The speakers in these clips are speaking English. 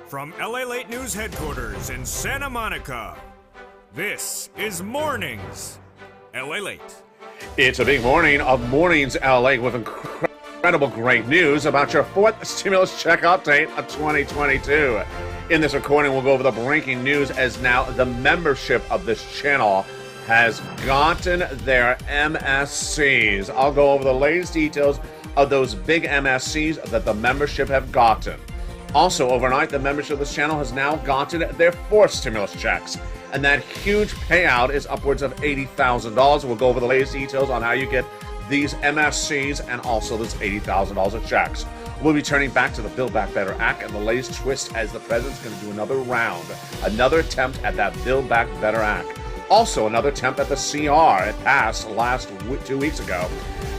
From LALATE News Headquarters in Santa Monica, this is Mornings LALATE. It's a big morning of Mornings LA with incredible great news about your fourth stimulus check update of 2022. In this recording, we'll go over the breaking news as now the membership of this channel has gotten their MSCs. I'll go over the latest details of those big MSCs that the membership have gotten. Also, overnight, the membership of this channel has now gotten their fourth stimulus checks. And that huge payout is upwards of $80,000. We'll go over the latest details on how you get these MSCs and also this $80,000 of checks. We'll be turning back to the Build Back Better Act and the latest twist as the president's going to do another round, another attempt at that Build Back Better Act. Also, another attempt at the CR. It passed 2 weeks ago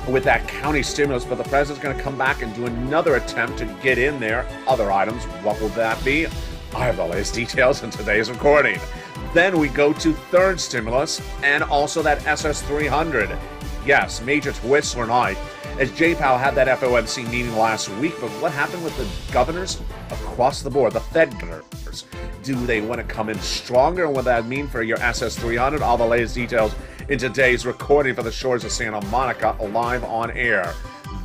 with that county stimulus, but the president's going to come back and do another attempt to get in there other items. What will that be? I have the latest details in today's recording. Then we go to third stimulus and also that SS300. Yes, major twists or not, as J-POW had that FOMC meeting last week, but what happened with the governors across the board, the Fed governors? Do they want to come in stronger? And what that mean for your SS300? All the latest details in today's recording for the shores of Santa Monica, live on air.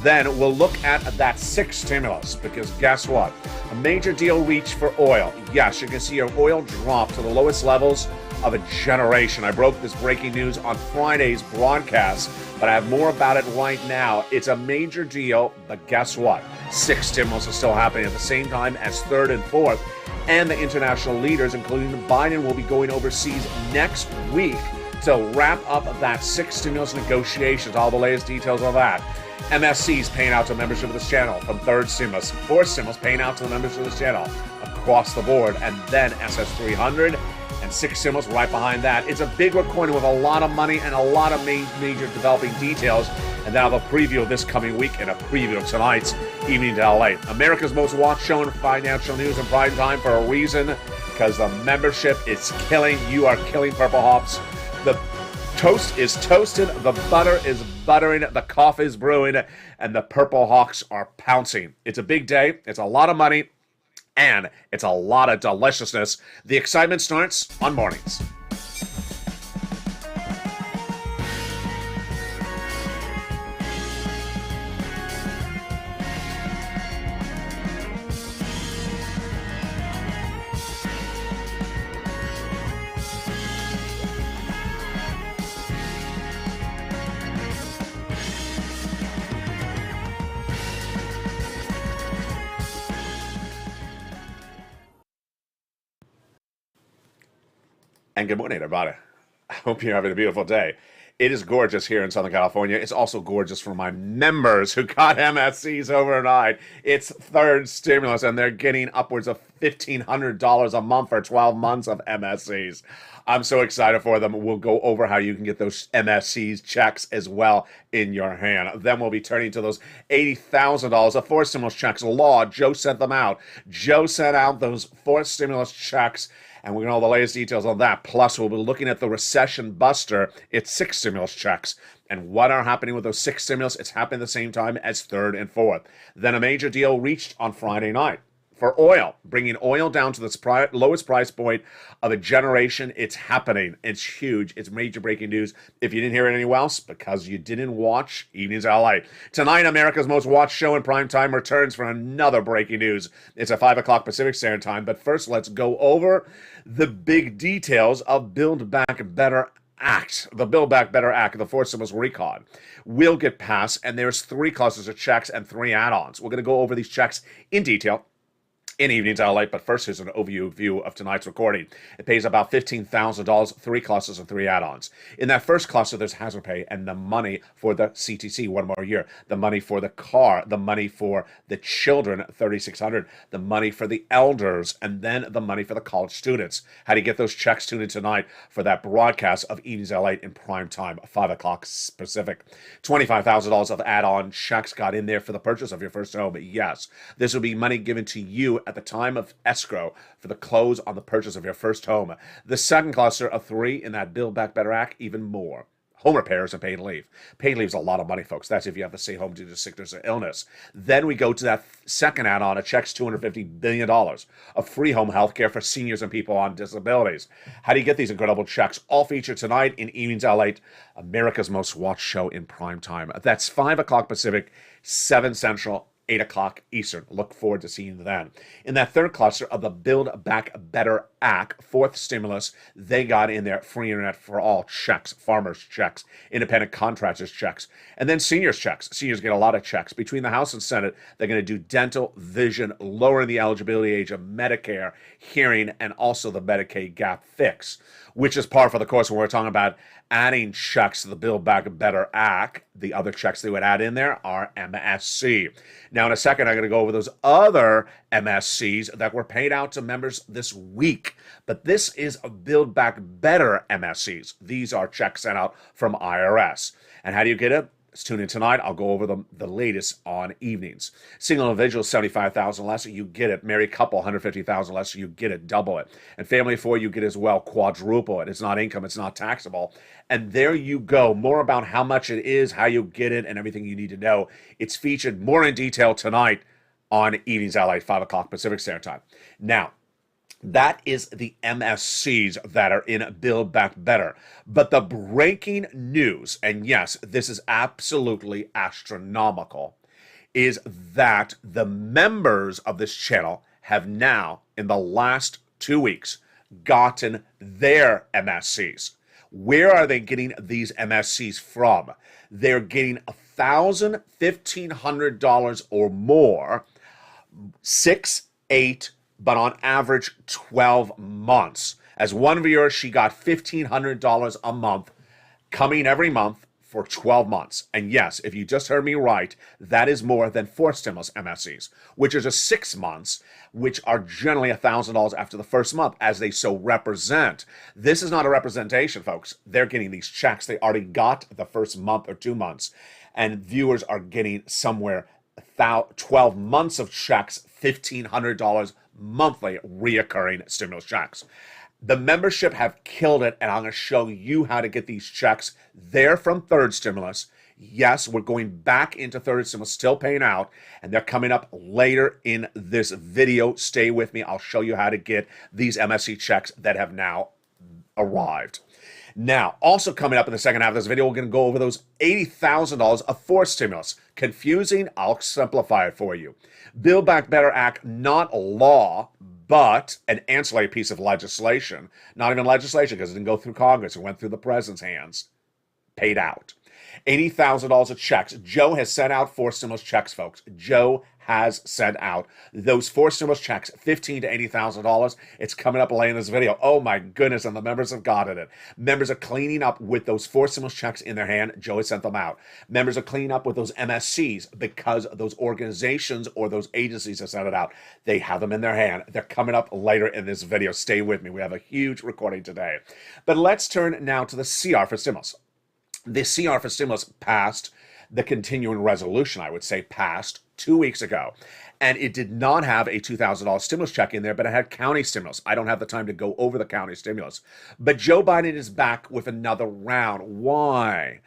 Then we'll look at that sixth stimulus, because guess what? A major deal reached for oil. Yes, you can see your oil drop to the lowest levels of a generation. I broke this breaking news on Friday's broadcast, but I have more about it right now. It's a major deal, but guess what? Six stimulus is still happening at the same time as third and fourth, and the international leaders, including Biden, will be going overseas next week to wrap up that six stimulus negotiations. All the latest details on that. MSCs paying out to membership of this channel from third stimulus, fourth stimulus paying out to the members of this channel across the board, and then SS300 and six stimulus right behind that. It's a big recording with a lot of money and a lot of major developing details, and then I'll have a preview of this coming week and a preview of tonight's Evening to LA. America's most watched show in financial news in prime time for a reason, because the membership is killing. You are killing Purple Hops. The toast is toasted, the butter is buttering, the coffee is brewing, and the Purple Hawks are pouncing. It's a big day, it's a lot of money, and it's a lot of deliciousness. The excitement starts on Mornings. And good morning, everybody. I hope you're having a beautiful day. It is gorgeous here in Southern California. It's also gorgeous for my members who got MSCs overnight. It's third stimulus, and they're getting upwards of $1,500 a month for 12 months of MSCs. I'm so excited for them. We'll go over how you can get those MSCs checks as well in your hand. Then we'll be turning to those $80,000 of fourth stimulus checks. Law, Joe sent them out. Joe sent out those fourth stimulus checks, and we're going to know the latest details on that. Plus, we'll be looking at the recession buster. It's six stimulus checks. And what are happening with those six stimulus? It's happening at the same time as third and fourth. Then a major deal reached on Friday night for oil, bringing oil down to the lowest price point of a generation. It's happening. It's huge. It's major breaking news. If you didn't hear it anywhere else, because you didn't watch Evenings LA. Tonight, America's most watched show in prime time returns for another breaking news. It's at 5 o'clock Pacific Standard Time. But first, let's go over the big details of Build Back Better Act. The Build Back Better Act, the fourth stimulus recon, will get passed, and there's three clusters of checks and three add-ons. We're going to go over these checks in detail in Evenings LA, but first here's an overview of tonight's recording. It pays about $15,000, three clusters and three add-ons. In that first cluster, there's hazard pay and the money for the CTC, one more year, the money for the car, the money for the children, $3,600, the money for the elders, and then the money for the college students. How do you get those checks tuned in tonight for that broadcast of Evenings LA in prime time, 5 o'clock Pacific? $25,000 of add-on checks got in there for the purchase of your first home. Yes, this will be money given to you at the time of escrow for the close on the purchase of your first home. The second cluster of three in that Build Back Better Act, even more. home repairs and paid leave. Paid leave is a lot of money, folks. That's if you have to stay home due to sickness or illness. Then we go to that second add-on. It checks $250 billion of free home health care for seniors and people on disabilities. How do you get these incredible checks? All featured tonight in Evenings LALATE, America's most watched show in prime time. That's 5 o'clock Pacific, 7 Central, 8 o'clock Eastern. Look forward to seeing you then. In that third cluster of the Build Back Better Act, fourth stimulus, they got in there free internet for all checks, farmers checks, independent contractors checks, and then seniors checks. Seniors get a lot of checks. Between the House and Senate, they're going to do dental, vision, lowering the eligibility age of Medicare, hearing, and also the Medicaid gap fix, which is par for the course when we're talking about adding checks to the Build Back Better Act. The other checks they would add in there are MSC. Now, in a second, I'm going to go over those other MSCs that were paid out to members this week. But this is a Build Back Better MSCs. These are checks sent out from IRS. And how do you get it? Let's tune in tonight. I'll go over the latest on evenings. Single individual, $75,000 less, you get it. Married couple, $150,000 less, you get it. Double it. And family of 4, you get as well. Quadruple it. It's not income. It's not taxable. And there you go. More about how much it is, how you get it, and everything you need to know. It's featured more in detail tonight on Evenings LA, 5 o'clock Pacific Standard Time. Now, that is the MSCs that are in Build Back Better. But the breaking news, and yes, this is absolutely astronomical, is that the members of this channel have now, in the last 2 weeks, gotten their MSCs. Where are they getting these MSCs from? They're getting $1,000, $1,500 or more, 6, 8, but on average 12 months. As one viewer, she got $1,500 a month coming every month for 12 months. And yes, if you just heard me right, that is more than 4 stimulus MSCs, which is a 6 months, which are generally $1,000 after the first month, as they so represent. This is not a representation, folks. They're getting these checks. They already got the first month or 2 months, and viewers are getting somewhere 12 months of checks, $1,500 monthly reoccurring stimulus checks. The membership have killed it, and I'm going to show you how to get these checks. They're from third stimulus. Yes, we're going back into third stimulus, still paying out, and they're coming up later in this video. Stay with me. I'll show you how to get these MSC checks that have now arrived. Now, also coming up in the second half of this video, we're going to go over those $80,000 of fourth stimulus. Confusing? I'll simplify it for you. Build Back Better Act, not a law, but an ancillary piece of legislation. Not even legislation, because it didn't go through Congress. It went through the president's hands. Paid out. $80,000 of checks. Joe has sent out 4 stimulus checks, folks. Joe has sent out those 4 stimulus checks, $15,000 to $80,000. It's coming up later in this video. Oh my goodness, and the members have gotten it. Members are cleaning up with those 4 stimulus checks in their hand. Joe has sent them out. Members are cleaning up with those MSCs because those organizations or those agencies have sent it out. They have them in their hand. They're coming up later in this video. Stay with me. We have a huge recording today. But let's turn now to the CR for stimulus. The CR for stimulus passed, the continuing resolution, I would say, passed 2 weeks ago. And it did not have a $2,000 stimulus check in there, but it had county stimulus. I don't have the time to go over the county stimulus. But Joe Biden is back with another round. Why?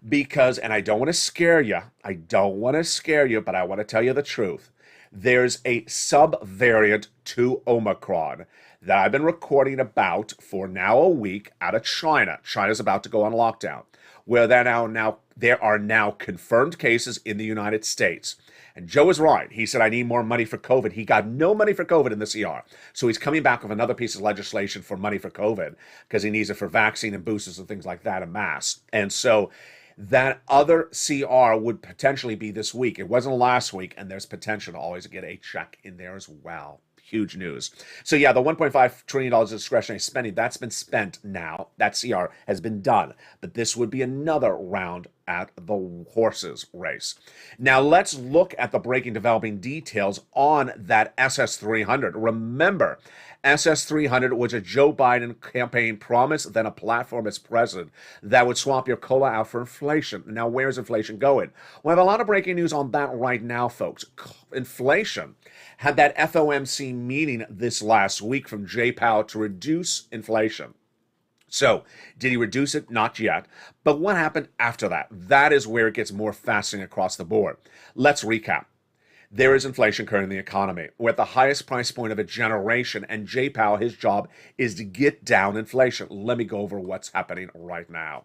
Because, and I don't want to scare you. I don't want to scare you, but I want to tell you the truth. There's a subvariant to Omicron that I've been recording about for now a week out of China. China's about to go on lockdown, where there are now confirmed cases in the United States. And Joe is right. He said, I need more money for COVID. He got no money for COVID in the CR. So he's coming back with another piece of legislation for money for COVID because he needs it for vaccine and boosters and things like that, and masks. And so that other CR would potentially be this week. It wasn't last week, and there's potential to always get a check in there as well. Huge news. So yeah, the $1.5 trillion of discretionary spending, that's been spent now. That CR has been done. But this would be another round at the horses race. Now let's look at the breaking developing details on that SS300. Remember, SS300 was a Joe Biden campaign promise, then a platform as president that would swap your COLA out for inflation. Now, where's inflation going? We have a lot of breaking news on that right now, folks. Inflation had that FOMC meeting this last week from Jay Powell to reduce inflation. So, did he reduce it? Not yet. But what happened after that? That is where it gets more fascinating across the board. Let's recap. There is inflation occurring in the economy. We're at the highest price point of a generation, and Jay Powell, his job is to get down inflation. Let me go over what's happening right now.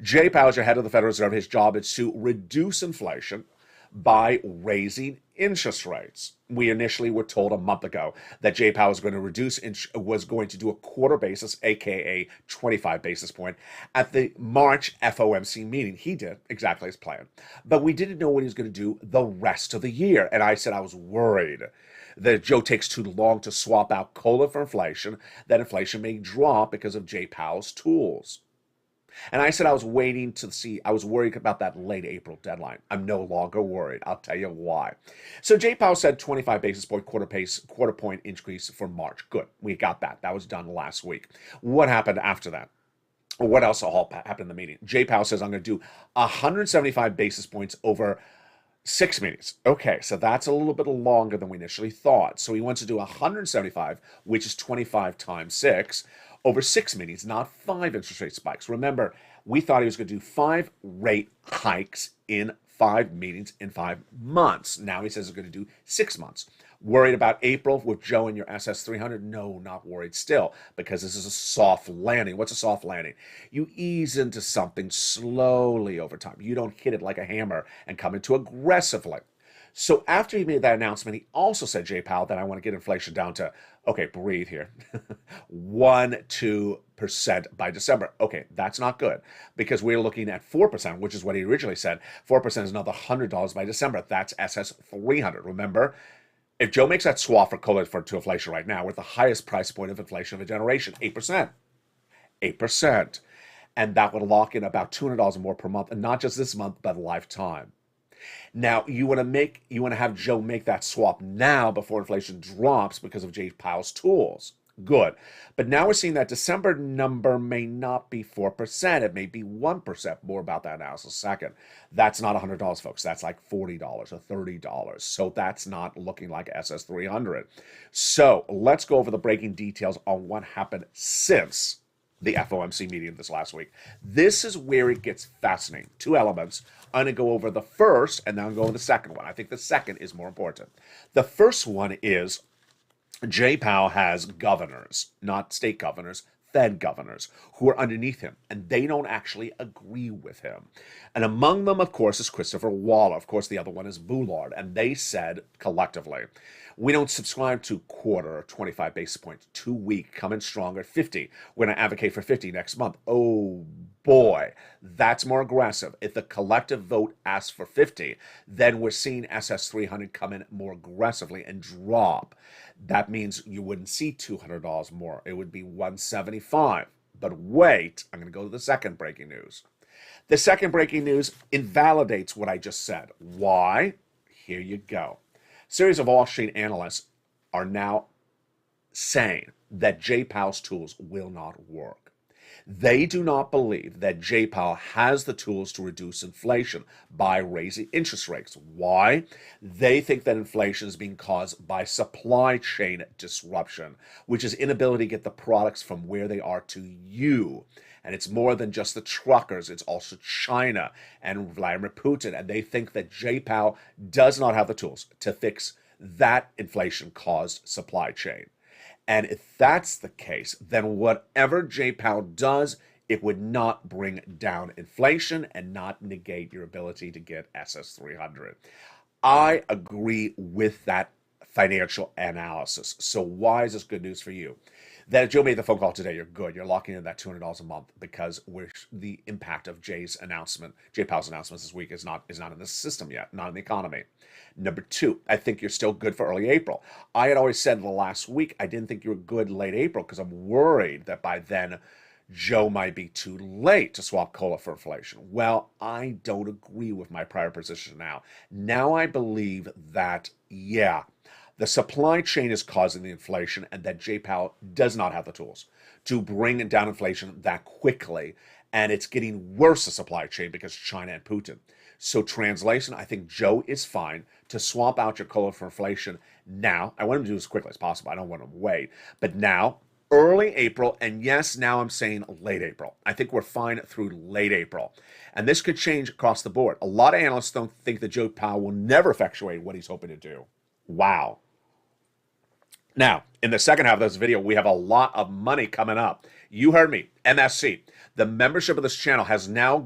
Jay Powell is your head of the Federal Reserve. His job is to reduce inflation by raising interest rates. We initially were told a month ago that Jay Powell was going to do a quarter basis, aka 25 basis point, at the March FOMC meeting. He did exactly as planned, but we didn't know what he was going to do the rest of the year. And I said I was worried that if Joe takes too long to swap out COLA for inflation, that inflation may drop because of Jay Powell's tools. And I said I was waiting to see, I was worried about that late April deadline. I'm no longer worried. I'll tell you why. So Jay Powell said 25 basis point quarter point increase for March. Good. We got that. That was done last week. What happened after that? What else happened in the meeting? Jay Powell says I'm going to do 175 basis points over 6 meetings. Okay, so that's a little bit longer than we initially thought. So he wants to do 175, which is 25 times 6, over 6 meetings, not 5 interest rate spikes. Remember, we thought he was going to do 5 rate hikes in 5 meetings in 5 months. Now he says he's going to do 6 months. Worried about April with Joe and your SS300? No, not worried still, because this is a soft landing. What's a soft landing? You ease into something slowly over time. You don't hit it like a hammer and come into aggressively. So after he made that announcement, he also said, Jay Powell, that I want to get inflation down to, okay, breathe here, 1-2% by December. Okay, that's not good, because we're looking at 4%, which is what he originally said. 4% is another $100 by December. That's SS300. Remember, if Joe makes that swap for COLA to inflation right now, we're at the highest price point of inflation of a generation, 8%. 8%. And that would lock in about $200 more per month, and not just this month, but lifetime. Now, you want to have Joe make that swap now before inflation drops because of Jay Powell's tools. Good. But now we're seeing that December number may not be 4%. It may be 1%. More about that analysis in a second. That's not $100, folks. That's like $40 or $30. So that's not looking like SS300. So let's go over the breaking details on what happened since the FOMC meeting this last week. This is where it gets fascinating. 2 elements. I'm going to go over the first, and then I'll go over the second one. I think the second is more important. The first one is Jay Powell has governors, not state governors, Fed governors, who are underneath him, and they don't actually agree with him. And among them, of course, is Christopher Waller. Of course, the other one is Bullard. And they said collectively, we don't subscribe to quarter or 25 basis points, 2 week, coming stronger, 50. We're going to advocate for 50 next month. Oh boy, that's more aggressive. If the collective vote asks for 50, then we're seeing SS300 come in more aggressively and drop. That means you wouldn't see $200 more. It would be 175. But wait, I'm going to go to the second breaking news. The second breaking news invalidates what I just said. Why? Here you go. A series of Wall Street analysts are now saying that Jay Powell's tools will not work. They do not believe that Jay Powell has the tools to reduce inflation by raising interest rates. Why? They think that inflation is being caused by supply chain disruption, which is inability to get the products from where they are to you. And it's more than just the truckers. It's also China and Vladimir Putin. And they think that Jay Powell does not have the tools to fix that inflation-caused supply chain. And if that's the case, then whatever Jay Powell does, it would not bring down inflation and not negate your ability to get SS300. I agree with that financial analysis. So why is this good news for you? That Joe made the phone call today, you're good. You're locking in that $200 a month because the impact of Jay Powell's announcements this week is not in the system yet, not in the economy. Number 2, I think you're still good for early April. I had always said in the last week, I didn't think you were good late April because I'm worried that by then Joe might be too late to swap COLA for inflation. Well, I don't agree with my prior position now. Now I believe that, yeah, the supply chain is causing the inflation and that Jay Powell does not have the tools to bring down inflation that quickly. And it's getting worse, the supply chain, because China and Putin. So translation, I think Joe is fine to swap out your COLA for inflation now. I want him to do as quickly as possible. I don't want him to wait. But now, early April, and yes, now I'm saying late April. I think we're fine through late April. And this could change across the board. A lot of analysts don't think that Joe Powell will never effectuate what he's hoping to do. Wow. Now, in the second half of this video, we have a lot of money coming up. You heard me, MSC. The membership of this channel is now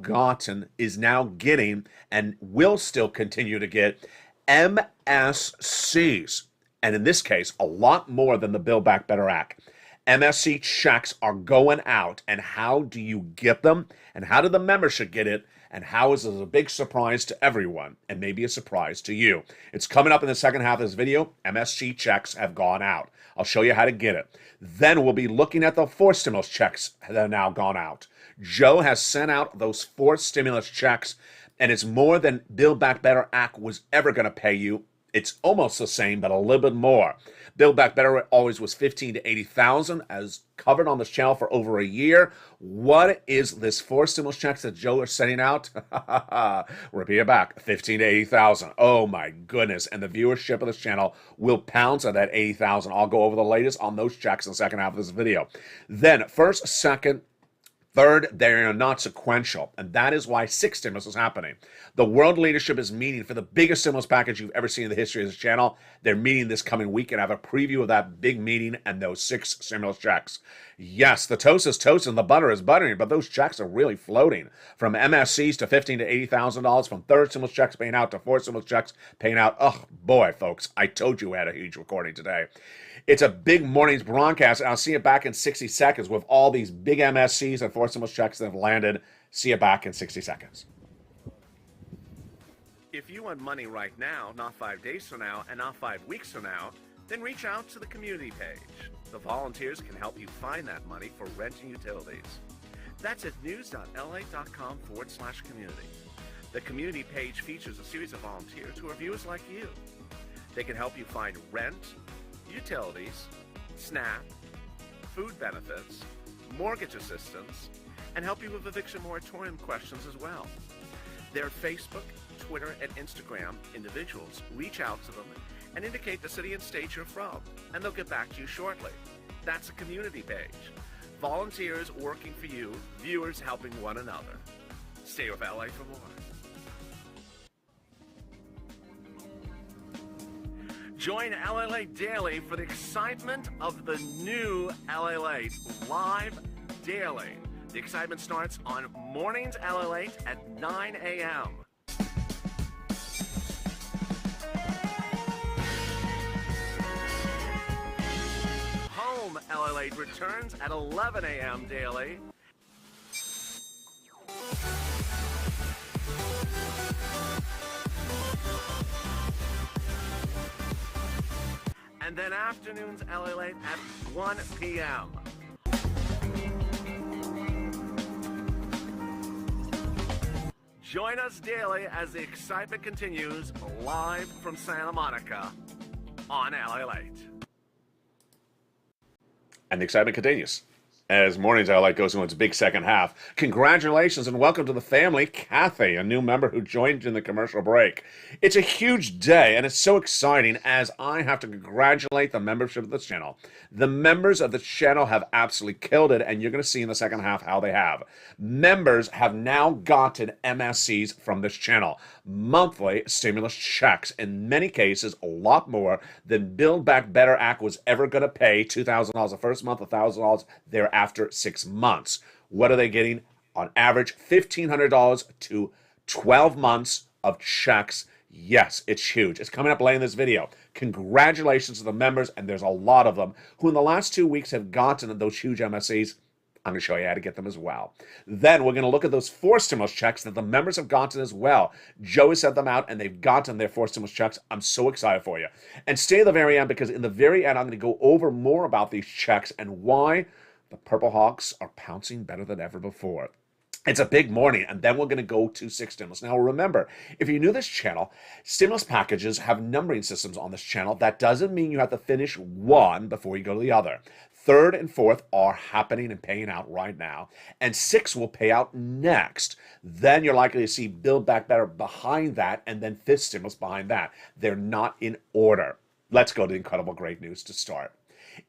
getting, and will still continue to get MSCs. And in this case, a lot more than the Build Back Better Act. MSC checks are going out, and how do you get them? And how did the membership get it? And how is this a big surprise to everyone, and maybe a surprise to you? It's coming up in the second half of this video. MSC checks have gone out. I'll show you how to get it. Then we'll be looking at the 4 stimulus checks that have now gone out. Joe has sent out those 4 stimulus checks, and it's more than Build Back Better Act was ever going to pay you. It's almost the same, but a little bit more. Build Back Better always was $15,000 to $80,000, as covered on this channel for over a year. What is this 4 stimulus checks that Joe is sending out? Repeat it back, $15,000 to $80,000. Oh my goodness! And the viewership of this channel will pounce at that $80,000. I'll go over the latest on those checks in the second half of this video. Then first, second, third, they are not sequential, and that is why 6 stimulus is happening. The world leadership is meeting for the biggest stimulus package you've ever seen in the history of this channel. They're meeting this coming week, and I have a preview of that big meeting and those 6 stimulus checks. Yes, the toast is toast and the butter is buttering, but those checks are really floating. From MSCs to $15,000 to $80,000, from 3rd stimulus checks paying out to 4th stimulus checks paying out. Oh boy, folks, I told you we had a huge recording today. It's a big morning's broadcast, and I'll see you back in 60 seconds with all these big MSCs and 4th stimulus checks that have landed. See you back in 60 seconds. If you want money right now, not 5 days from now, and not 5 weeks from now, then reach out to the community page. The volunteers can help you find that money for rent and utilities. That's at news.la.com/community. The community page features a series of volunteers who are viewers like you. They can help you find rent, utilities, SNAP, food benefits, mortgage assistance, and help you with eviction moratorium questions as well. Their Facebook, Twitter, and Instagram individuals reach out to them and indicate the city and state you're from, and they'll get back to you shortly. That's a community page. Volunteers working for you, viewers helping one another. Stay with LA for more. Join LALATE Daily for the excitement of the new LALATE live daily. The excitement starts on Mornings LALATE at 9 a.m. Home LALATE returns at 11 a.m. daily. And then afternoons LALATE at 1 p.m. Join us daily as the excitement continues live from Santa Monica on LALATE. And the excitement continues as Mornings LALATE goes into its big second half. Congratulations and welcome to the family, Kathy, a new member who joined in the commercial break. It's a huge day, and it's so exciting as I have to congratulate the membership of this channel. The members of the channel have absolutely killed it, and you're going to see in the second half how they have. Members have now gotten MSCs from this channel, monthly stimulus checks, in many cases a lot more than Build Back Better Act was ever going to pay. $2,000 the first month, $1,000 thereafter 6 months. What are they getting? On average, $1,500 to 12 months of checks. Yes, it's huge. It's coming up late in this video. Congratulations to the members, and there's a lot of them who in the last 2 weeks have gotten those huge MSCs. I'm going to show you how to get them as well. Then we're going to look at those 4 stimulus checks that the members have gotten as well. Joe has sent them out, and they've gotten their 4 stimulus checks. I'm so excited for you. And stay to the very end, because in the very end, I'm going to go over more about these checks and why the Purple Hawks are pouncing better than ever before. It's a big morning, and then we're going to go to 6 stimulus. Now, remember, if you're new to this channel, stimulus packages have numbering systems on this channel. That doesn't mean you have to finish one before you go to the other. 3rd and 4th are happening and paying out right now, and 6 will pay out next. Then you're likely to see Build Back Better behind that, and then 5th stimulus behind that. They're not in order. Let's go to the incredible great news to start.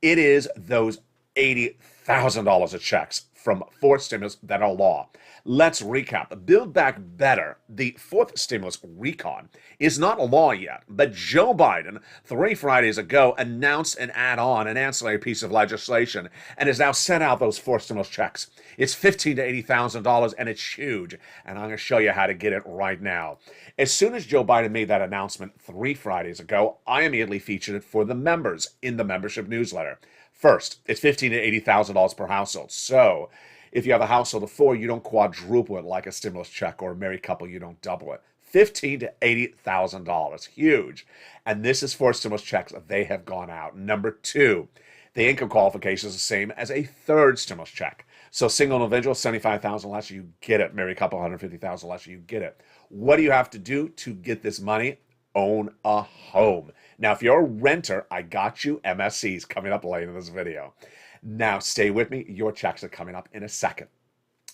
It is those $80,000 of checks from fourth stimulus that are law. Let's recap. Build Back Better, the fourth stimulus recon, is not a law yet, but Joe Biden, 3 Fridays ago, announced an add-on, an ancillary piece of legislation, and has now sent out those fourth stimulus checks. It's $15,000 to $80,000, and it's huge, and I'm going to show you how to get it right now. As soon as Joe Biden made that announcement 3 Fridays ago, I immediately featured it for the members in the membership newsletter. First, it's $15,000 to $80,000 per household. So, if you have a household of 4, you don't quadruple it like a stimulus check, or a married couple, you don't double it. $15,000 to $80,000, huge. And this is for stimulus checks. They have gone out. Number 2, the income qualification is the same as a third stimulus check. So single individual, $75,000 less, you get it. Married couple, $150,000 less, you get it. What do you have to do to get this money? Own a home. Now, if you're a renter, I got you. MSCs coming up later in this video. Now, stay with me. Your checks are coming up in a second.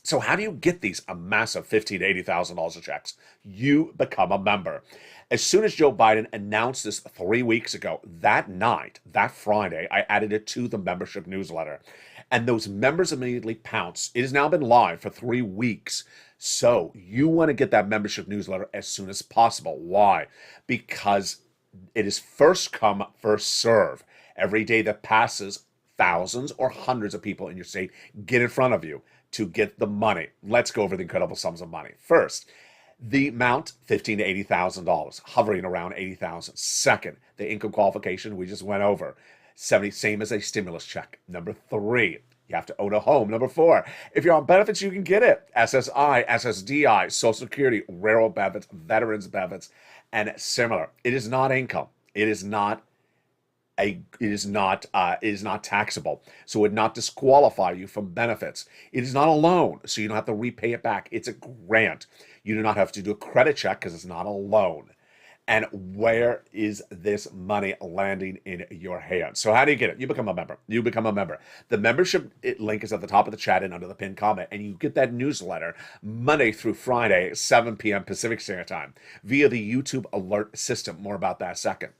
So how do you get these a massive $15,000 to $80,000 of checks? You become a member. As soon as Joe Biden announced this 3 weeks ago, that night, that Friday, I added it to the membership newsletter. And those members immediately pounced. It has now been live for 3 weeks. So you want to get that membership newsletter as soon as possible. Why? Because it is first come, first serve. Every day that passes, thousands or hundreds of people in your state get in front of you to get the money. Let's go over the incredible sums of money. First, the amount, $15,000 to $80,000, hovering around $80,000. Second, the income qualification we just went over, same as a stimulus check. Number 3, you have to own a home. Number 4, if you're on benefits, you can get it. SSI, SSDI, Social Security, railroad benefits, veterans benefits, and similar. It is not income. It is not taxable, so it would not disqualify you from benefits. It is not a loan, so you don't have to repay it back. It's a grant. You do not have to do a credit check because it's not a loan. And where is this money landing in your hands? So how do you get it? You become a member. You become a member. The membership link is at the top of the chat and under the pinned comment, and you get that newsletter Monday through Friday, 7 p.m. Pacific Standard Time, via the YouTube alert system. More about that in a second.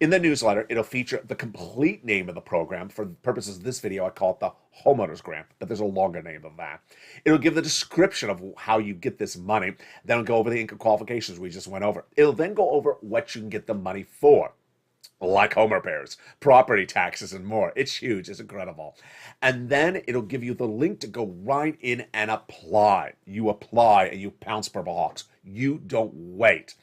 In the newsletter, it'll feature the complete name of the program. For the purposes of this video, I call it the Homeowners Grant, but there's a longer name than that. It'll give the description of how you get this money. Then it'll go over the income qualifications we just went over. It'll then go over what you can get the money for, like home repairs, property taxes, and more. It's huge. It's incredible. And then it'll give you the link to go right in and apply. You apply and you pounce purple hawks. You don't wait.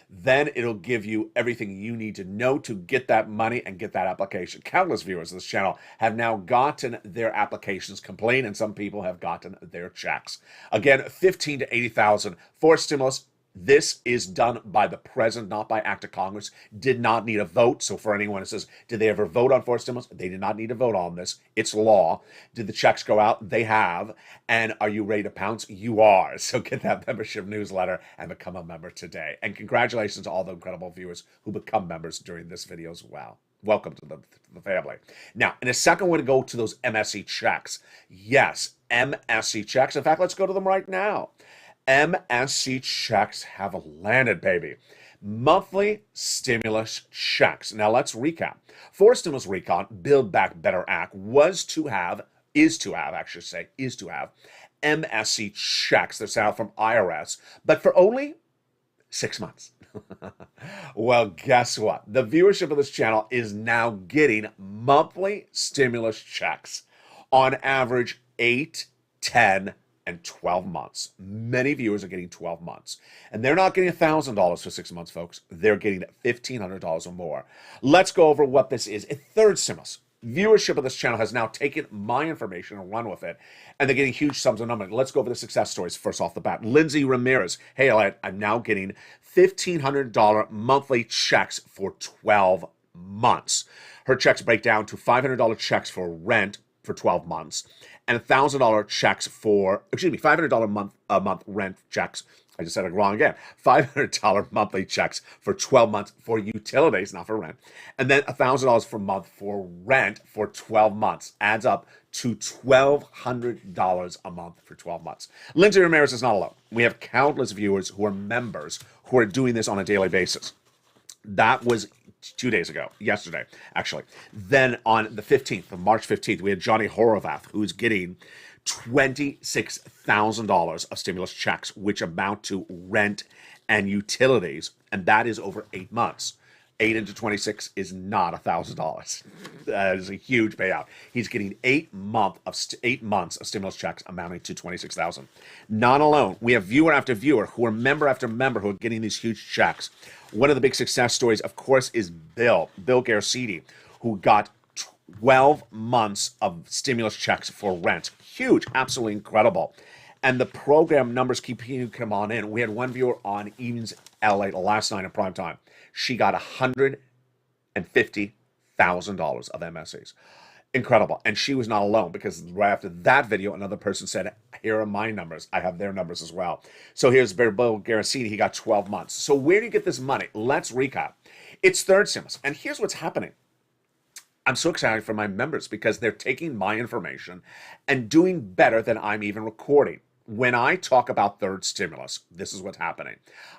Then it'll give you everything you need to know to get that money and get that application. Countless viewers of this channel have now gotten their applications complete, and some people have gotten their checks. Again, $15,000 to $80,000 for stimulus. This is done by the president, not by act of Congress. Did not need a vote. So for anyone who says, did they ever vote on forced stimulus? They did not need to vote on this. It's law. Did the checks go out? They have. And are you ready to pounce? You are. So get that membership newsletter and become a member today. And congratulations to all the incredible viewers who become members during this video as well. Welcome to the family. Now, in a second, we're going to go to those MSC checks. Yes, MSC checks. In fact, let's go to them right now. MSC checks have landed, baby. Monthly stimulus checks. Now let's recap. For stimulus recon, Build Back Better Act is to have MSC checks that sent out from IRS, but for only 6 months. Well, guess what? The viewership of this channel is now getting monthly stimulus checks on average 8, 10, and 12 months. Many viewers are getting 12 months. And they're not getting $1,000 for 6 months, folks. They're getting $1,500 or more. Let's go over what this is. A third stimulus. Viewership of this channel has now taken my information and run with it, and they're getting huge sums of money. Let's go over the success stories first off the bat. Lindsay Ramirez. Hey, I'm now getting $1,500 monthly checks for 12 months. Her checks break down to $500 checks for rent for 12 months, and $1,000 checks for, $500 a month rent checks. I just said it wrong again. $500 monthly checks for 12 months for utilities, not for rent. And then $1,000 per month for rent for 12 months. Adds up to $1,200 a month for 12 months. Lindsay Ramirez is not alone. We have countless viewers who are members who are doing this on a daily basis. That was 2 days ago, yesterday, actually. Then on the 15th, of March 15th, we had Johnny Horvath, who's getting $26,000 of stimulus checks, which amount to rent and utilities, and that is over 8 months. 8 into 26 is not $1,000. That is a huge payout. He's getting 8 months of stimulus checks amounting to 26,000. Not alone, we have viewer after viewer who are member after member who are getting these huge checks. One of the big success stories, of course, is Bill Garcetti, who got 12 months of stimulus checks for rent. Huge, absolutely incredible. And the program numbers keep coming on in. We had one viewer on Even's LA last night in prime time. She got $150,000 of MSCs. Incredible. And she was not alone, because right after that video, another person said, here are my numbers. I have their numbers as well. So here's Bill Garcetti. He got 12 months. So where do you get this money? Let's recap. It's third stimulus. And here's what's happening. I'm so excited for my members because they're taking my information and doing better than I'm even recording. When I talk about third stimulus, this is what's happening.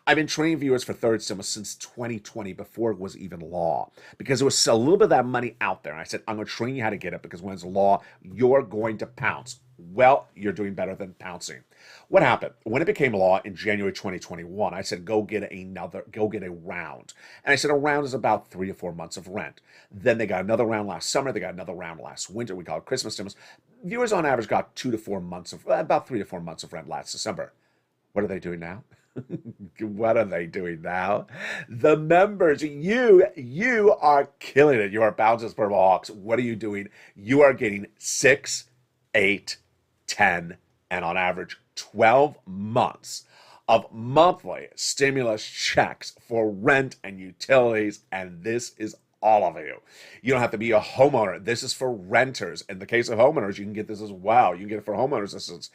I've been training viewers for third stimulus since 2020, before it was even law, because there was a little bit of that money out there. And I said, I'm going to train you how to get it, because when it's law, you're going to pounce. Well, you're doing better than pouncing. What happened? When it became law in January 2021, I said, go get a round. And I said, a round is about 3 to 4 months of rent. Then they got another round last summer. They got another round last winter. We call it Christmas stimulus. Viewers on average got about 3 to 4 months of rent last December. What are they doing now? What are they doing now? The members, you are killing it. You are Bounces Purple Hawks. What are you doing? You are getting 6, 8, 10, and on average 12 months of monthly stimulus checks for rent and utilities, and this is all of you. You don't have to be a homeowner. This is for renters. In the case of homeowners, you can get this as well. You can get it for homeowner assistance.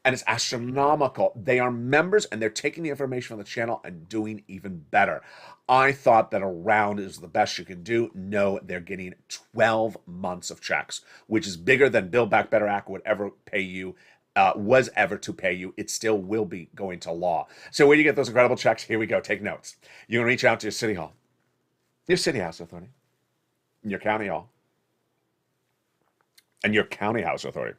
And it's astronomical. They are members, and they're taking the information from the channel and doing even better. I thought that a round is the best you can do. No, they're getting 12 months of checks, which is bigger than Build Back Better Act would ever pay you, was ever to pay you. It still will be going to law. So where do you get those incredible checks? Here we go. Take notes. You're going to reach out to your city hall, your city house authority, your county hall, and your county house authority.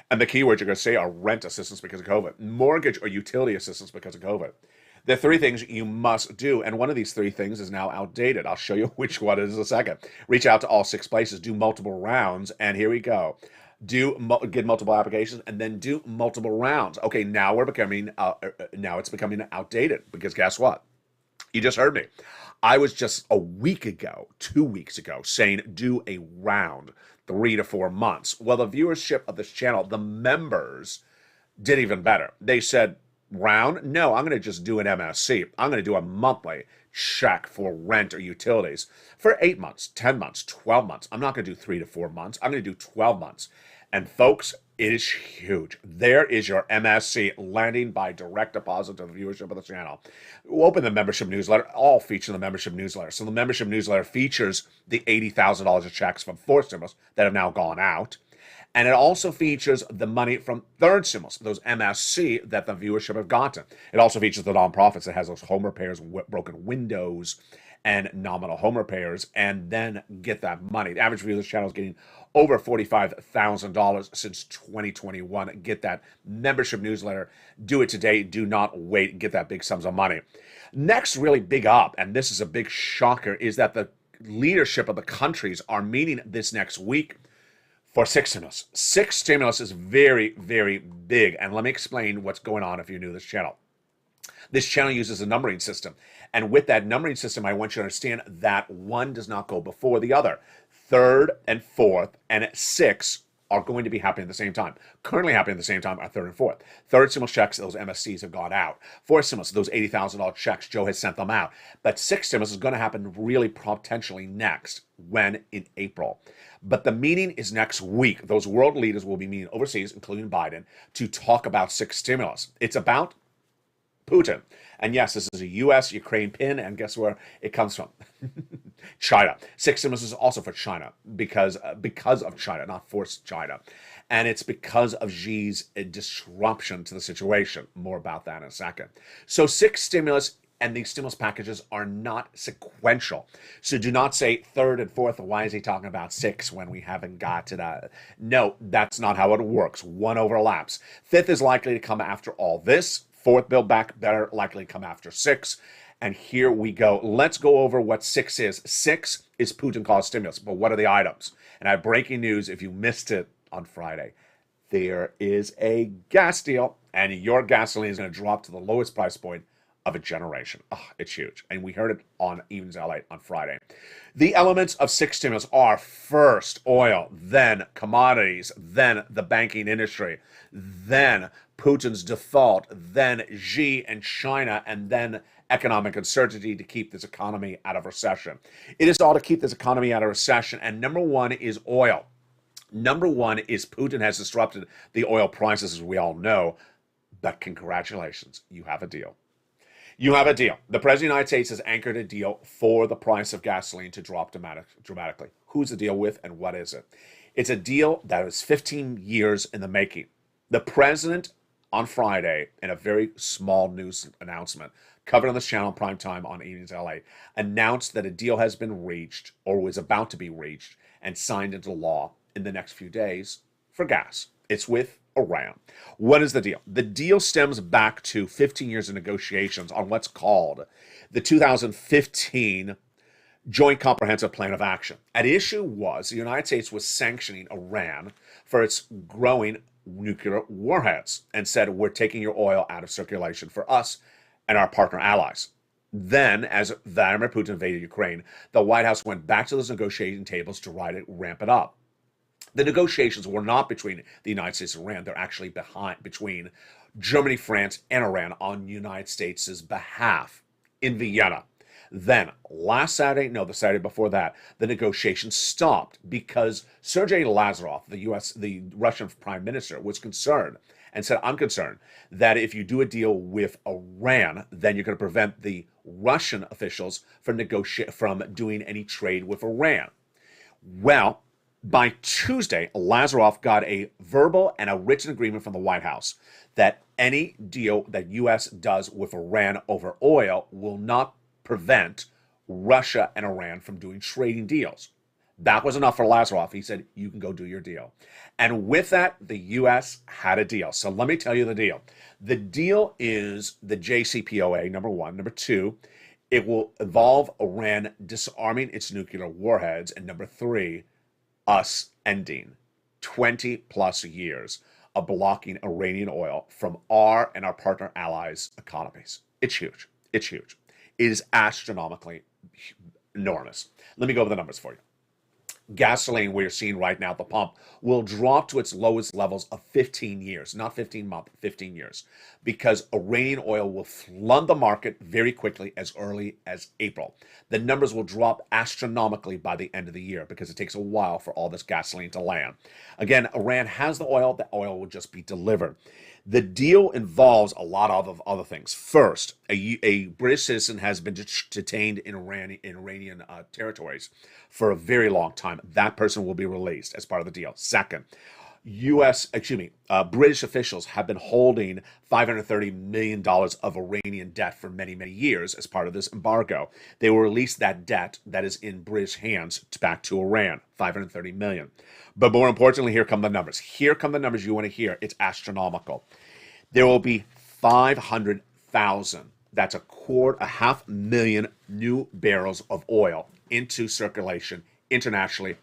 And the keywords you're going to say are rent assistance because of COVID, mortgage or utility assistance because of COVID. There are 3 things you must do, and one of these 3 things is now outdated. I'll show you which one it is in a second. Reach out to all 6 places, do multiple rounds, and here we go. Get multiple applications, and then do multiple rounds. Okay, now it's becoming outdated, because guess what? You just heard me. I was just a week ago, 2 weeks ago, saying do a round, 3 to 4 months. Well, the viewership of this channel, the members, did even better. They said, round? No, I'm going to just do an MSC. I'm going to do a monthly check for rent or utilities for 8 months, 10 months, 12 months. I'm not going to do 3 to 4 months. I'm going to do 12 months. And folks, it is huge. There is your MSC landing by direct deposit to the viewership of the channel. We'll open the membership newsletter, all feature the membership newsletter. So the membership newsletter features the $80,000 of checks from fourth stimulus that have now gone out. And it also features the money from third stimulus, those MSC that the viewership have gotten. It also features the nonprofits that has those home repairs, broken windows, and nominal home repairs, and then get that money. The average viewer of this channel is getting over $45,000 since 2021. Get that membership newsletter. Do it today. Do not wait. Get that big sums of money. Next really big up, and this is a big shocker, is that the leadership of the countries are meeting this next week for 6 stimulus. 6 stimulus is very, very big, and let me explain what's going on if you're new to this channel. This channel uses a numbering system, and with that numbering system, I want you to understand that one does not go before the other. Third and fourth and 6 are going to be happening at the same time. Currently happening at the same time are third and fourth. Third stimulus checks, those MSCs have gone out. Fourth stimulus, those $80,000 checks, Joe has sent them out. But 6 stimulus is going to happen really potentially next, when in April. But the meeting is next week. Those world leaders will be meeting overseas, including Biden, to talk about 6 stimulus. It's about Putin. And yes, this is a U.S.-Ukraine pin, and guess where it comes from? China. 6 stimulus is also for China because of China, not for China. And it's because of Xi's disruption to the situation. More about that in a second. So 6 stimulus And these stimulus packages are not sequential. So do not say third and fourth. Why is he talking about six when we haven't got to that? No, that's not how it works. One overlaps. Fifth is likely to come after all this. Fourth bill back better likely to come after six. And here we go. Let's go over what six is. Six is Putin-caused stimulus. But what are the items? And I have breaking news if you missed it on Friday. There is a gas deal, and your gasoline is going to drop to the lowest price point of a generation. Oh, it's huge. And we heard it on Evenings LA on Friday. The elements of six stimulus are first oil, then commodities, then the banking industry, then Putin's default, then Xi and China, and then economic uncertainty to keep this economy out of recession. It is all to keep this economy out of recession. And number one is oil. Number one is Putin has disrupted the oil prices, as we all know. But congratulations, you have a deal. You have a deal. The President of the United States has anchored a deal for the price of gasoline to drop dramatically. Who's the deal with and what is it? It's a deal that was 15 years in the making. The President on Friday, in a very small news announcement, covered on this channel prime time on Evenings LA, announced that a deal has been reached or was about to be reached and signed into law in the next few days for gas. It's with Iran. What is the deal? The deal stems back to 15 years of negotiations on what's called the 2015 Joint Comprehensive Plan of Action. At issue was the United States was sanctioning Iran for its growing nuclear warheads and said, we're taking your oil out of circulation for us and our partner allies. Then, as Vladimir Putin invaded Ukraine, the White House went back to those negotiating tables to ramp it up. The negotiations were not between the United States and Iran. They're actually between Germany, France, and Iran on the United States' behalf in Vienna. Then, the Saturday before that, the negotiations stopped because Sergei Lavrov, the Russian prime minister, was concerned and said, I'm concerned that if you do a deal with Iran, then you're going to prevent the Russian officials from doing any trade with Iran. Well, by Tuesday, Lavrov got a verbal and a written agreement from the White House that any deal that U.S. does with Iran over oil will not prevent Russia and Iran from doing trading deals. That was enough for Lavrov. He said, you can go do your deal. And with that, the U.S. had a deal. So let me tell you the deal. The deal is the JCPOA, number one. Number two, it will involve Iran disarming its nuclear warheads. And number three, us ending 20 plus years of blocking Iranian oil from our and our partner allies' economies. It's huge. It's huge. It is astronomically enormous. Let me go over the numbers for you. Gasoline, we're seeing right now at the pump, will drop to its lowest levels of 15 years, not 15 months, 15 years, because Iranian oil will flood the market very quickly as early as April. The numbers will drop astronomically by the end of the year because it takes a while for all this gasoline to land. Again, Iran has the oil will just be delivered. The deal involves a lot of other things. First, a British citizen has been detained in Iranian territories for a very long time. That person will be released as part of the deal. Second, British officials have been holding $530 million of Iranian debt for many, many years as part of this embargo. They will release that debt that is in British hands back to Iran, $530 million. But more importantly, here come the numbers. Here come the numbers you want to hear. It's astronomical. There will be 500,000, that's a 500,000 new barrels of oil into circulation internationally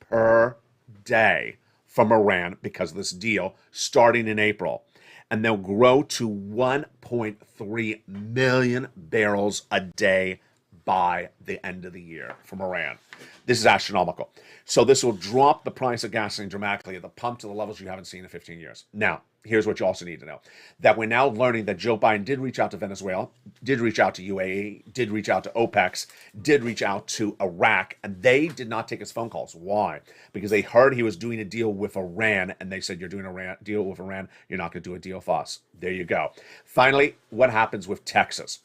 per day from Iran because of this deal starting in April. And they'll grow to 1.3 million barrels a day by the end of the year from Iran. This is astronomical. So this will drop the price of gasoline dramatically at the pump to the levels you haven't seen in 15 years. Now, here's what you also need to know. That we're now learning that Joe Biden did reach out to Venezuela, did reach out to UAE, did reach out to OPEC, did reach out to Iraq, and they did not take his phone calls. Why? Because they heard he was doing a deal with Iran, and they said, you're doing a deal with Iran, you're not going to do a deal with us. There you go. Finally, what happens with Texas?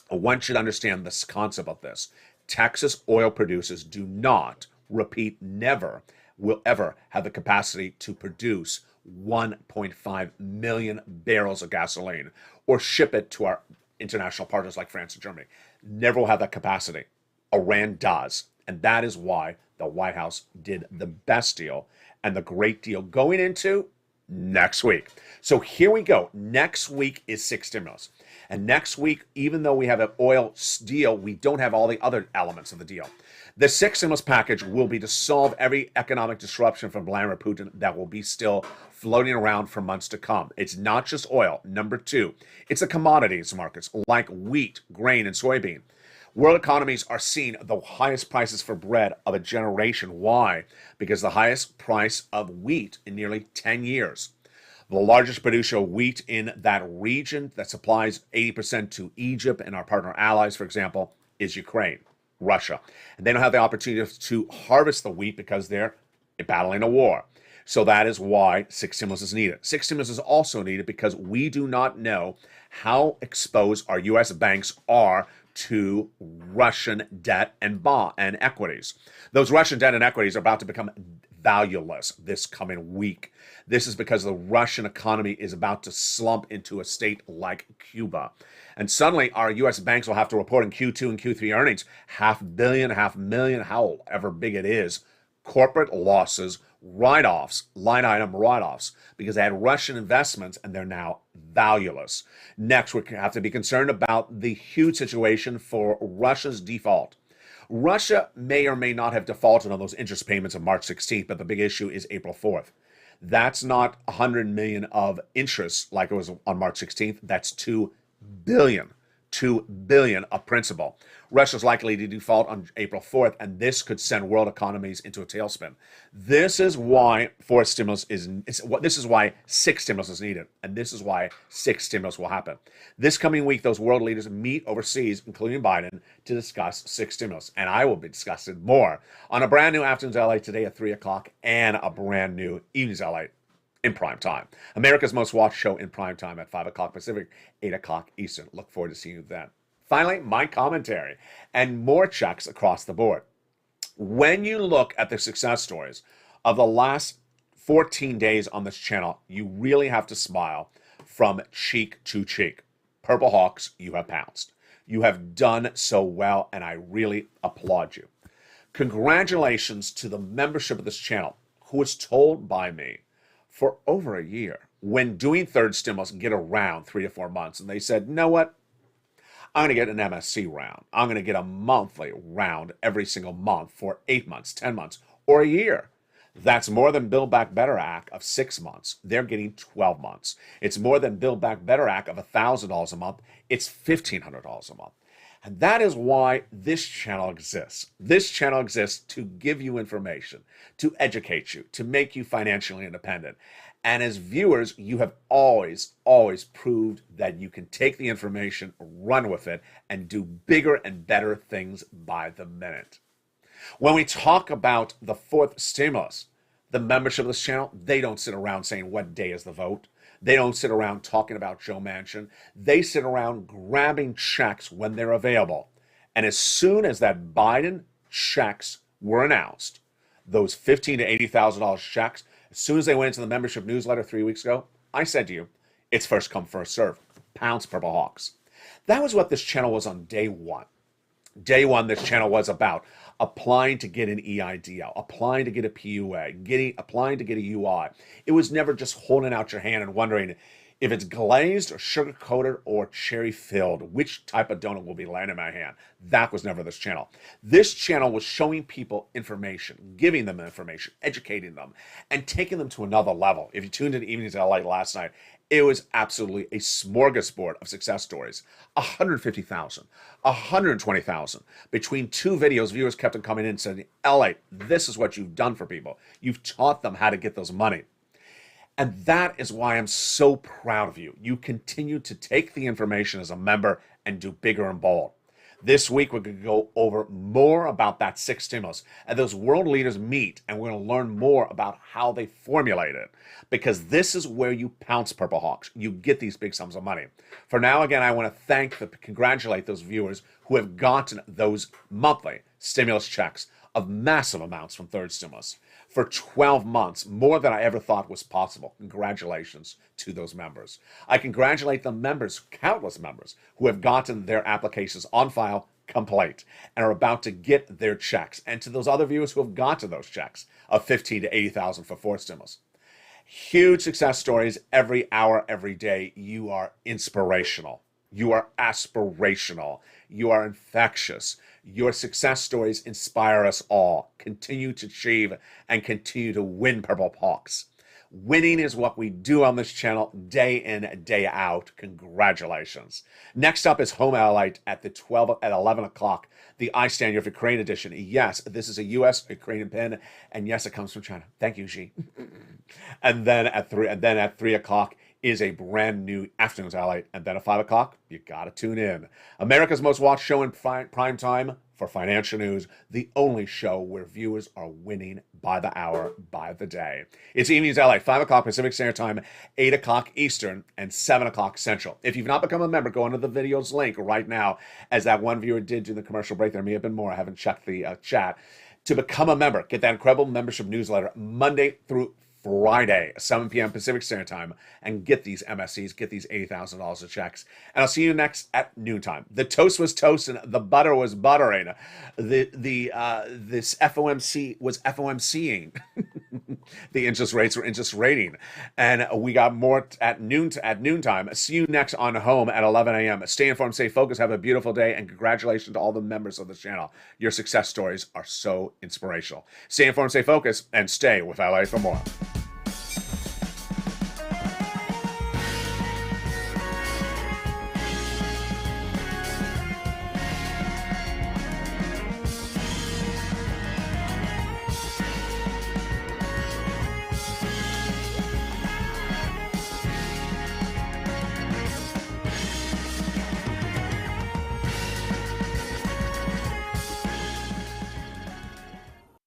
One should understand this concept of this. Texas oil producers do not, never, will ever have the capacity to produce 1.5 million barrels of gasoline or ship it to our international partners like France and Germany. Never will have that capacity. Iran does. And that is why the White House did the best deal and the great deal going into next week. So here we go. Next week is six stimulus. And next week, even though we have an oil deal, we don't have all the other elements of the deal. The six stimulus package will be to solve every economic disruption from Vladimir Putin that will be still floating around for months to come. It's not just oil. Number two, it's the commodities markets like wheat, grain, and soybean. World economies are seeing the highest prices for bread of a generation. Why? Because the highest price of wheat in nearly 10 years. The largest producer of wheat in that region that supplies 80% to Egypt and our partner allies, for example, is Ukraine, Russia. And they don't have the opportunity to harvest the wheat because they're battling a war. So that is why six stimulus is needed. Six stimulus is also needed because we do not know how exposed our U.S. banks are to Russian debt and bond and equities. Those Russian debt and equities are about to become valueless this coming week. This is because the Russian economy is about to slump into a state like Cuba. And suddenly our U.S. banks will have to report in Q2 and Q3 earnings, $500 million, $500,000, however big it is, corporate losses, write-offs, line item write-offs, because they had Russian investments and they're now valueless. Next, we have to be concerned about the huge situation for Russia's default. Russia may or may not have defaulted on those interest payments of March 16th, but the big issue is April 4th. That's not 100 million of interest like it was on March 16th. That's 2 billion. 2 billion of principal. Russia's likely to default on April 4th, and this could send world economies into a tailspin. This is why this is why six stimulus is needed, and this is why six stimulus will happen. This coming week, those world leaders meet overseas, including Biden, to discuss six stimulus, and I will be discussing more on a brand new Afternoons LA today at 3 o'clock and a brand new Evenings LA in prime time. America's most watched show in prime time at 5 o'clock Pacific, 8 o'clock Eastern. Look forward to seeing you then. Finally, my commentary and more checks across the board. When you look at the success stories of the last 14 days on this channel, you really have to smile from cheek to cheek. Purple Hawks, you have pounced. You have done so well, and I really applaud you. Congratulations to the membership of this channel who was told by me for over a year when doing third stimulus get around 3 to 4 months, and they said, you know what? I'm going to get an MSC round. I'm going to get a monthly round every single month for 8 months, 10 months, or a year. That's more than Build Back Better Act of 6 months. They're getting 12 months. It's more than Build Back Better Act of $1,000 a month. It's $1,500 a month. And that is why this channel exists. This channel exists to give you information, to educate you, to make you financially independent. And as viewers, you have always, always proved that you can take the information, run with it, and do bigger and better things by the minute. When we talk about the fourth stimulus, the membership of this channel, they don't sit around saying what day is the vote. They don't sit around talking about Joe Manchin. They sit around grabbing checks when they're available. And as soon as that Biden checks were announced, those $15,000 to $80,000 checks, as soon as they went into the membership newsletter 3 weeks ago, I said to you, it's first come, first serve. Pounce Purple Hawks. That was what this channel was on day one. Day one, this channel was about applying to get an EIDL, applying to get a PUA, applying to get a UI. It was never just holding out your hand and wondering if it's glazed or sugar-coated or cherry-filled, which type of donut will be landing in my hand. That was never this channel. This channel was showing people information, giving them information, educating them, and taking them to another level. If you tuned into Evenings LA last night, it was absolutely a smorgasbord of success stories. 150,000, 120,000. Between two videos, viewers kept on coming in and saying, LA, this is what you've done for people. You've taught them how to get those money. And that is why I'm so proud of you. You continue to take the information as a member and do bigger and bold. This week, we're going to go over more about that sixth stimulus. And those world leaders meet, and we're going to learn more about how they formulate it. Because this is where you pounce, Purple Hawks. You get these big sums of money. For now, again, I want to congratulate those viewers who have gotten those monthly stimulus checks of massive amounts from third stimulus. for 12 months, more than I ever thought was possible. Congratulations to those members. I congratulate the members, countless members, who have gotten their applications on file complete and are about to get their checks. And to those other viewers who have gotten those checks of 15 to 80,000 for fourth stimulus. Huge success stories every hour, every day. You are inspirational. You are aspirational. You are infectious. Your success stories inspire us all. Continue to achieve and continue to win Purple Hawks. Winning is what we do on this channel day in, day out. Congratulations. Next up is Home LALATE at 11 o'clock. The I Stand Your Ukraine edition. Yes, this is a U.S. Ukrainian pin, and yes, it comes from China. Thank you, Xi. and then at 3 o'clock is a brand new Afternoons LALATE, and then at 5 o'clock, you gotta tune in. America's most watched show in prime time for financial news, the only show where viewers are winning by the hour, by the day. It's Evenings LA, 5 o'clock Pacific Standard Time, 8 o'clock Eastern, and 7 o'clock Central. If you've not become a member, go into the video's link right now, as that one viewer did during the commercial break. There may have been more. I haven't checked the chat. To become a member, get that incredible membership newsletter Monday through Friday, 7 p.m. Pacific Standard Time, and get these MSCs, get these $80,000 of checks. And I'll see you next at noontime. The toast was toasting, the butter was buttering, this FOMC was FOMCing, the interest rates were interest rating, and we got more at noontime. See you next on Home at 11 a.m. Stay informed, stay focused, have a beautiful day, and congratulations to all the members of the channel. Your success stories are so inspirational. Stay informed, stay focused, and stay with LA for more.